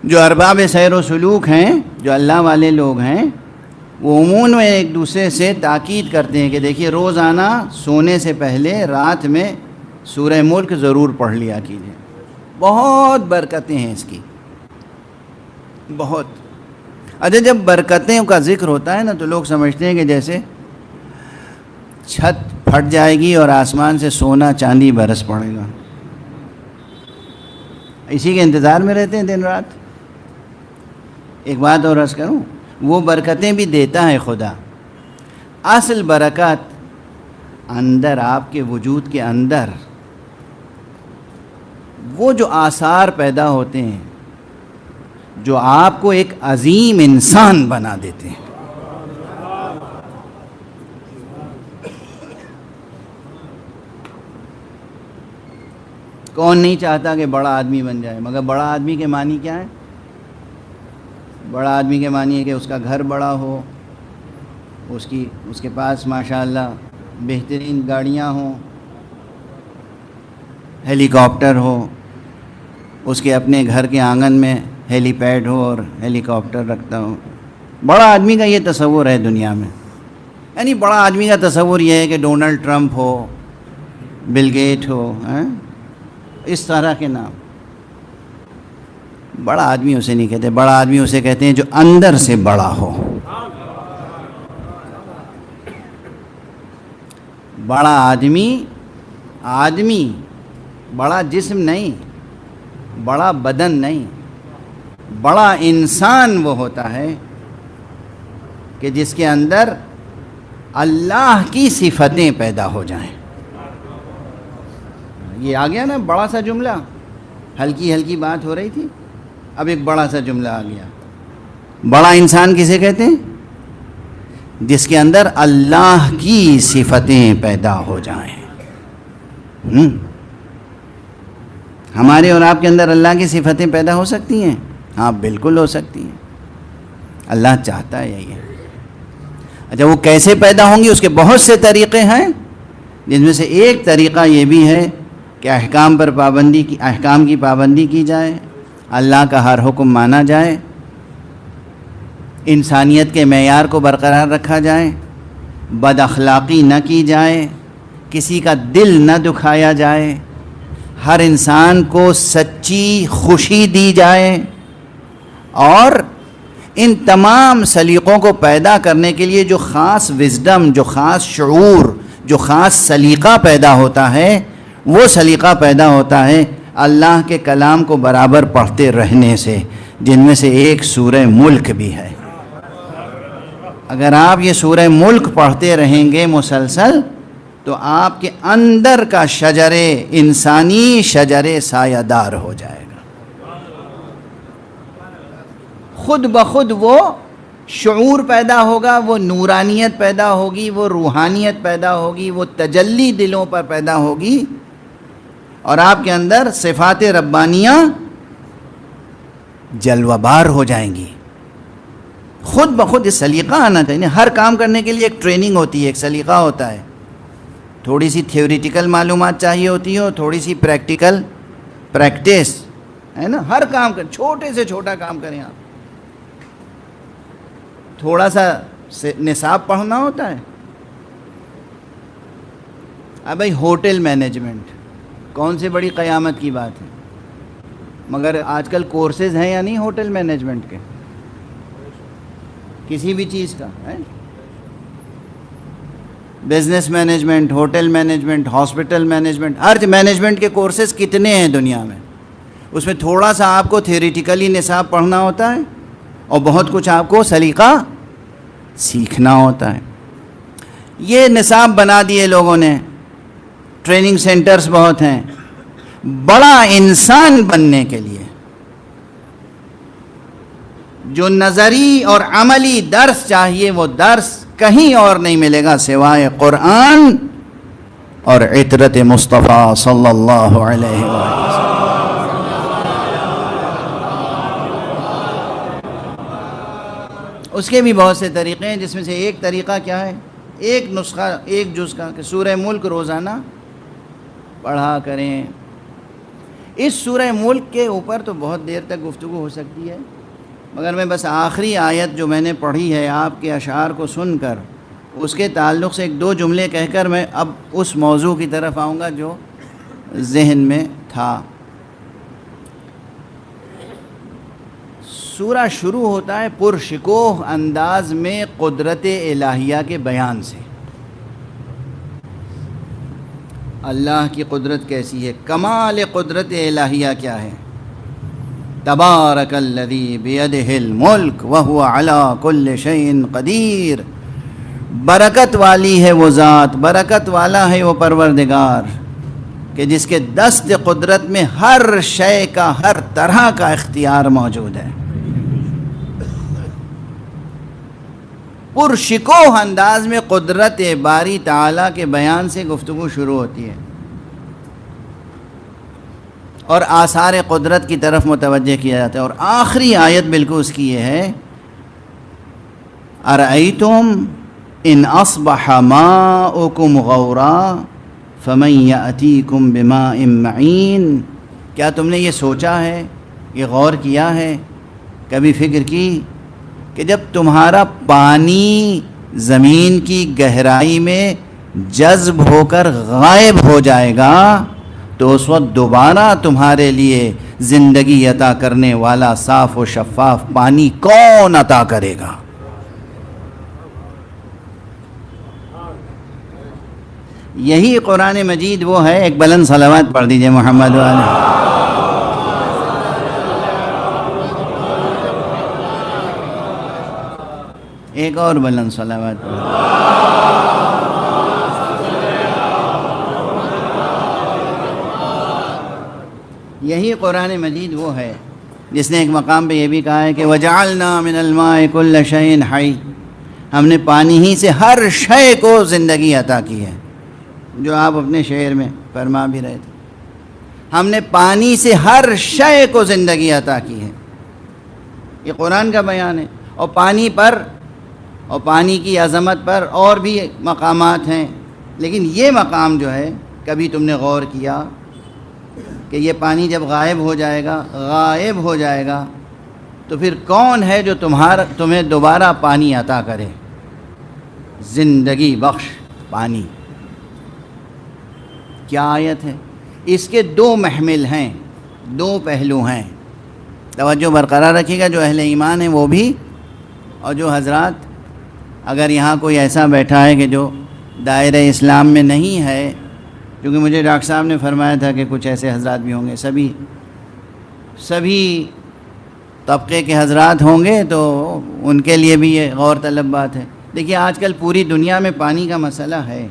جو ارباب سیر و سلوک ہیں، جو اللہ والے لوگ ہیں، وہ عموماً ایک دوسرے سے تاکید کرتے ہیں کہ دیکھیے روزانہ سونے سے پہلے رات میں سورہ ملک ضرور پڑھ لیا کیجیے، بہت برکتیں ہیں اس کی، بہت۔ اچھا، جب برکتیں کا ذکر ہوتا ہے نا تو لوگ سمجھتے ہیں کہ جیسے چھت پھٹ جائے گی اور آسمان سے سونا چاندی برس پڑے گا، اسی کے انتظار میں رہتے ہیں دن رات۔ ایک بات اور عرض کروں، وہ برکتیں بھی دیتا ہے خدا، اصل برکت اندر، آپ کے وجود کے اندر وہ جو آثار پیدا ہوتے ہیں جو آپ کو ایک عظیم انسان بنا دیتے ہیں۔ کون نہیں چاہتا کہ بڑا آدمی بن جائے، مگر بڑا آدمی کے معنی کیا ہے؟ بڑا آدمی کے معنی ہے کہ اس کا گھر بڑا ہو، اس کے پاس ماشاءاللہ بہترین گاڑیاں ہوں، ہیلی کاپٹر ہو، اس کے اپنے گھر کے آنگن میں ہیلی پیڈ ہو اور ہیلی کاپٹر رکھتا ہو۔ بڑا آدمی کا یہ تصور ہے دنیا میں، یعنی بڑا آدمی کا تصور یہ ہے کہ ڈونلڈ ٹرمپ ہو، بل گیٹ ہو، اس طرح کے نام۔ بڑا آدمی اسے نہیں کہتے، بڑا آدمی اسے کہتے ہیں جو اندر سے بڑا ہو۔ بڑا آدمی بڑا جسم نہیں، بڑا بدن نہیں، بڑا انسان وہ ہوتا ہے کہ جس کے اندر اللہ کی صفتیں پیدا ہو جائیں۔ یہ آ گیا نا بڑا سا جملہ، ہلکی بات ہو رہی تھی، اب ایک بڑا سا جملہ آ گیا۔ بڑا انسان کسے کہتے ہیں؟ جس کے اندر اللہ کی صفتیں پیدا ہو جائیں۔ ہمارے اور آپ کے اندر اللہ کی صفتیں پیدا ہو سکتی ہیں؟ ہاں بالکل ہو سکتی ہیں، اللہ چاہتا ہے یہی ہے۔ اچھا، وہ کیسے پیدا ہوں گی؟ اس کے بہت سے طریقے ہیں، جن میں سے ایک طریقہ یہ بھی ہے کہ احکام کی پابندی کی جائے، اللہ کا ہر حکم مانا جائے، انسانیت کے معیار کو برقرار رکھا جائے، بد اخلاقی نہ کی جائے، کسی کا دل نہ دکھایا جائے، ہر انسان کو سچی خوشی دی جائے، اور ان تمام سلیقوں کو پیدا کرنے کے لیے جو خاص وزڈم، جو خاص شعور، جو خاص سلیقہ پیدا ہوتا ہے، وہ سلیقہ پیدا ہوتا ہے اللہ کے کلام کو برابر پڑھتے رہنے سے، جن میں سے ایک سورہ ملک بھی ہے۔ اگر آپ یہ سورہ ملک پڑھتے رہیں گے مسلسل تو آپ کے اندر کا شجر انسانی شجر سایہ دار ہو جائے گا، خود بخود وہ شعور پیدا ہوگا، وہ نورانیت پیدا ہوگی، وہ روحانیت پیدا ہوگی، وہ تجلی دلوں پر پیدا ہوگی، اور آپ کے اندر صفات ربانیہ جلوہ بار ہو جائیں گی۔ خود بخود یہ سلیقہ آنا چاہیے۔ ہر کام کرنے کے لیے ایک ٹریننگ ہوتی ہے، ایک سلیقہ ہوتا ہے، تھوڑی سی تھیوریٹیکل معلومات چاہیے ہوتی ہے اور تھوڑی سی پریکٹس ہے نا۔ ہر کام چھوٹے سے چھوٹا کام کریں آپ، تھوڑا سا نصاب پڑھنا ہوتا ہے۔ اب بھائی ہوٹل مینجمنٹ کون سے بڑی قیامت کی بات ہے، مگر آج کل کورسز ہیں یا نہیں ہوٹل مینجمنٹ کے، کسی بھی چیز کا ہے، business management, hotel management, hospital management, ہر مینجمنٹ کے کورسز کتنے ہیں دنیا میں۔ اس میں تھوڑا سا آپ کو تھیوریٹیکلی نصاب پڑھنا ہوتا ہے اور بہت کچھ آپ کو سلیقہ سیکھنا ہوتا ہے۔ یہ نصاب بنا دیے لوگوں نے، ٹریننگ سینٹرز بہت ہیں۔ بڑا انسان بننے کے لیے جو نظری اور عملی درس چاہیے، وہ درس کہیں اور نہیں ملے گا سوائے قرآن اور عطرت مصطفیٰ صلی اللہ علیہ وسلم۔ اس کے بھی بہت سے طریقے ہیں، جس میں سے ایک طریقہ کیا ہے، ایک نسخہ، ایک جز کا، کہ سورہ ملک روزانہ پڑھا کریں۔ اس سورہ ملک کے اوپر تو بہت دیر تک گفتگو ہو سکتی ہے، مگر میں بس آخری آیت جو میں نے پڑھی ہے آپ کے اشعار کو سن کر، اس کے تعلق سے ایک دو جملے کہہ کر میں اب اس موضوع کی طرف آؤں گا جو ذہن میں تھا۔ سورہ شروع ہوتا ہے پرشکوہ انداز میں قدرت الہیہ کے بیان سے۔ اللہ کی قدرت کیسی ہے، کمال قدرت الہیہ کیا ہے۔ تبارک الذی بیدہ الملک وہو علی کل شیء قدیر، برکت والی ہے وہ ذات، برکت والا ہے وہ پروردگار کہ جس کے دست قدرت میں ہر شے کا، ہر طرح کا اختیار موجود ہے۔ پرشکوہ انداز میں قدرت باری تعالیٰ کے بیان سے گفتگو شروع ہوتی ہے اور آثار قدرت کی طرف متوجہ کیا جاتا ہے، اور آخری آیت بالکل اس کی یہ ہے، ارأیتم ان اصبح ماؤکم غورا فمن یأتیکم بماء معین، کیا تم نے یہ سوچا ہے، یہ غور کیا ہے، کبھی فکر کی کہ جب تمہارا پانی زمین کی گہرائی میں جذب ہو کر غائب ہو جائے گا تو اس وقت دوبارہ تمہارے لیے زندگی عطا کرنے والا صاف و شفاف پانی کون عطا کرے گا؟ یہی قرآن مجید وہ ہے، ایک بلند صلوات پڑھ دیجئے محمد علیہ۔ ایک اور بلند صلوات پڑھ۔ یہی قرآن مجید وہ ہے جس نے ایک مقام پہ یہ بھی کہا ہے کہ وَجَعَلْنَا مِنَ الْمَاءِ كُلَّ شَيْءٍ حَيٍّ، ہم نے پانی ہی سے ہر شے کو زندگی عطا کی ہے، جو آپ اپنے شعر میں فرما بھی رہے تھے، ہم نے پانی سے ہر شے کو زندگی عطا کی ہے۔ یہ قرآن کا بیان ہے، اور پانی پر اور پانی کی عظمت پر اور بھی مقامات ہیں، لیکن یہ مقام جو ہے، کبھی تم نے غور کیا کہ یہ پانی جب غائب ہو جائے گا تو پھر کون ہے جو تمہیں دوبارہ پانی عطا کرے؟ زندگی بخش پانی۔ کیا آیت ہے؟ اس کے دو محمل ہیں، دو پہلو ہیں، توجہ برقرار رکھیے گا، جو اہل ایمان ہیں وہ بھی، اور جو حضرات، اگر یہاں کوئی ایسا بیٹھا ہے کہ جو دائرہ اسلام میں نہیں ہے، کیونکہ مجھے ڈاکٹر صاحب نے فرمایا تھا کہ کچھ ایسے حضرات بھی ہوں گے، سبھی طبقے کے حضرات ہوں گے، تو ان کے لیے بھی یہ غور طلب بات ہے۔ دیکھیے آج کل پوری دنیا میں پانی کا مسئلہ ہے،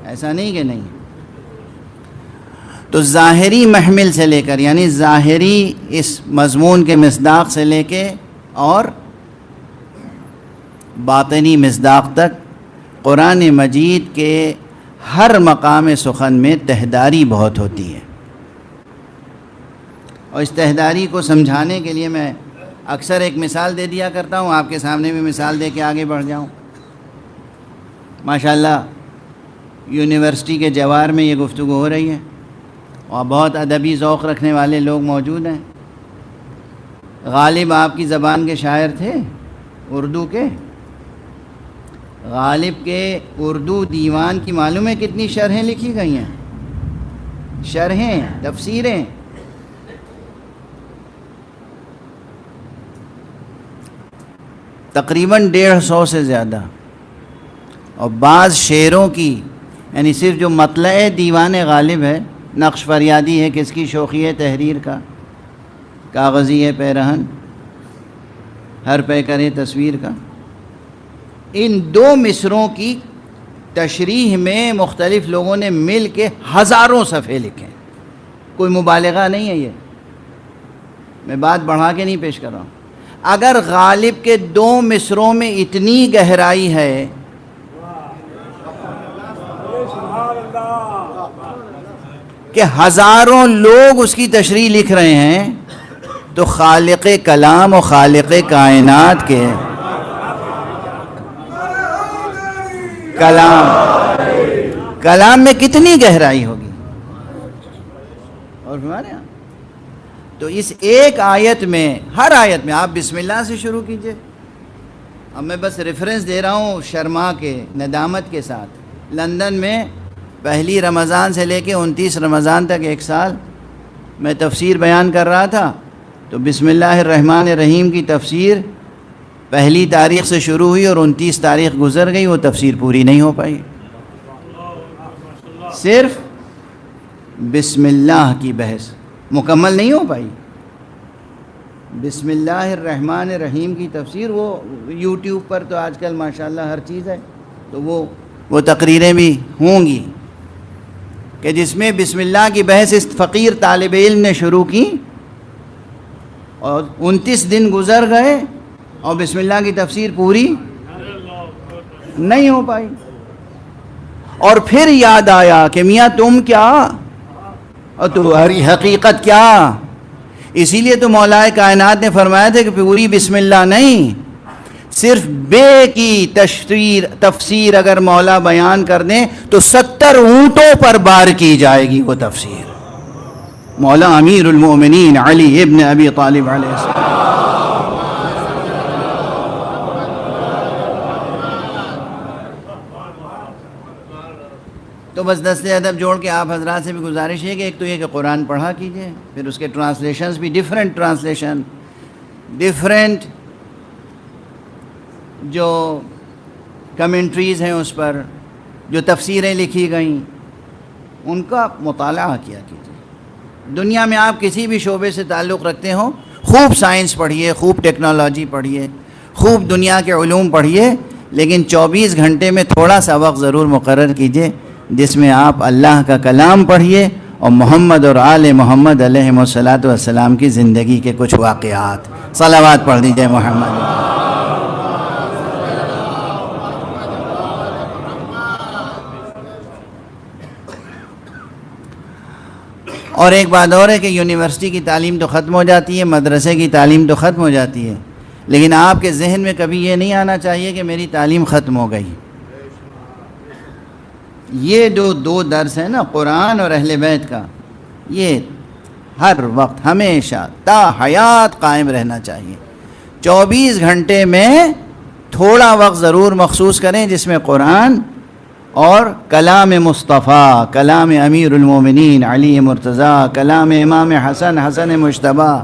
ایسا نہیں کہ نہیں، تو ظاہری محمل سے لے کر، یعنی ظاہری اس مضمون کے مصداق سے لے کے اور باطنی مصداق تک قرآن مجید کے ہر مقام سخن میں تہداری بہت ہوتی ہے، اور اس تہداری کو سمجھانے کے لیے میں اکثر ایک مثال دے دیا کرتا ہوں، آپ کے سامنے بھی مثال دے کے آگے بڑھ جاؤں۔ ماشاءاللہ یونیورسٹی کے جوار میں یہ گفتگو ہو رہی ہے، اور بہت ادبی ذوق رکھنے والے لوگ موجود ہیں۔ غالب آپ کی زبان کے شاعر تھے، اردو کے، غالب کے اردو دیوان کی معلوم ہے کتنی شرحیں لکھی گئی ہیں، شرحیں، تفسیریں، تقریباً 150 سے زیادہ، اور بعض شعروں کی، یعنی صرف جو مطلع دیوان غالب ہے، نقش فریادی ہے کس کی، شوخی تحریر کا، کاغذی ہے پیرہن، ہر پہ کرے تصویر کا، ان دو مصروں کی تشریح میں مختلف لوگوں نے مل کے ہزاروں صفحے لکھے، کوئی مبالغہ نہیں ہے، یہ میں بات بڑھا کے نہیں پیش کر رہا ہوں۔ اگر غالب کے دو مصروں میں اتنی گہرائی ہے کہ ہزاروں لوگ اس کی تشریح لکھ رہے ہیں، تو خالق کلام و خالق کائنات کے کلام میں کتنی گہرائی ہوگی۔ اور ہمارے یہاں تو اس ایک آیت میں، ہر آیت میں آپ بسم اللہ سے شروع کیجئے. اب میں بس ریفرنس دے رہا ہوں شرما کے ندامت کے ساتھ. لندن میں پہلی رمضان سے لے کے 29 رمضان تک ایک سال میں تفسیر بیان کر رہا تھا، تو بسم اللہ الرحمن الرحیم کی تفسیر پہلی تاریخ سے شروع ہوئی اور 29 تاریخ گزر گئی، وہ تفسیر پوری نہیں ہو پائی. صرف بسم اللہ کی بحث مکمل نہیں ہو پائی. بسم اللہ الرحمن الرحیم کی تفسیر، وہ یوٹیوب پر تو آج کل ماشاءاللہ ہر چیز ہے، تو وہ تقریریں بھی ہوں گی کہ جس میں بسم اللہ کی بحث اس فقیر طالب علم نے شروع کی، اور 29 دن گزر گئے اور بسم اللہ کی تفسیر پوری نہیں ہو پائی. اور پھر یاد آیا کہ میاں تم کیا اور تمہاری حقیقت کیا. اسی لیے تو مولا کائنات نے فرمایا تھا کہ پوری بسم اللہ نہیں، صرف بے کی تفسیر اگر مولا بیان کر دیں تو 70 اونٹوں پر بار کی جائے گی وہ تفسیر. مولا امیر المومنین علی ابن ابی طالب علیہ السلام. تو بس دست ادب جوڑ کے آپ حضرات سے بھی گزارش ہے کہ ایک تو یہ کہ قرآن پڑھا کیجئے، پھر اس کے ٹرانسلیشنز بھی ڈیفرنٹ ٹرانسلیشن، ڈیفرنٹ جو کمنٹریز ہیں اس پر جو تفسیریں لکھی گئیں ان کا مطالعہ کیا کیجئے. دنیا میں آپ کسی بھی شعبے سے تعلق رکھتے ہوں، خوب سائنس پڑھیے، خوب ٹیکنالوجی پڑھیے، خوب دنیا کے علوم پڑھیے، لیکن 24 گھنٹے میں تھوڑا سا وقت ضرور مقرر کیجئے جس میں آپ اللہ کا کلام پڑھیے اور محمد اور آل محمد علیہ الصلاۃ والسلام کی زندگی کے کچھ واقعات. صلوات پڑھ دیجئے محمد. اور ایک بات اور ہے کہ یونیورسٹی کی تعلیم تو ختم ہو جاتی ہے، مدرسے کی تعلیم تو ختم ہو جاتی ہے، لیکن آپ کے ذہن میں کبھی یہ نہیں آنا چاہیے کہ میری تعلیم ختم ہو گئی. یہ دو درس ہیں نا، قرآن اور اہل بیت کا، یہ ہر وقت ہمیشہ تا حیات قائم رہنا چاہیے. 24 گھنٹے میں تھوڑا وقت ضرور مخصوص کریں جس میں قرآن اور کلام مصطفیٰ، کلام امیر المومنین علی مرتضیٰ، کلام امام حسن مجتبیٰ،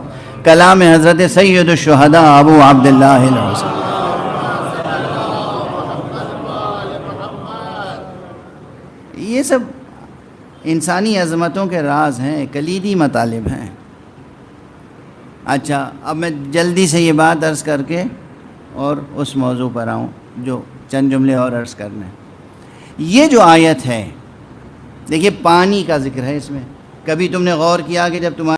کلام حضرت سید الشہداء ابو عبداللہ الحسین. یہ سب انسانی عظمتوں کے راز ہیں، کلیدی مطالب ہیں. اچھا، اب میں جلدی سے یہ بات عرض کر کے اور اس موضوع پر آؤں جو چند جملے اور عرض کرنے. یہ جو آیت ہے دیکھیے، پانی کا ذکر ہے اس میں. کبھی تم نے غور کیا کہ جب تمہارے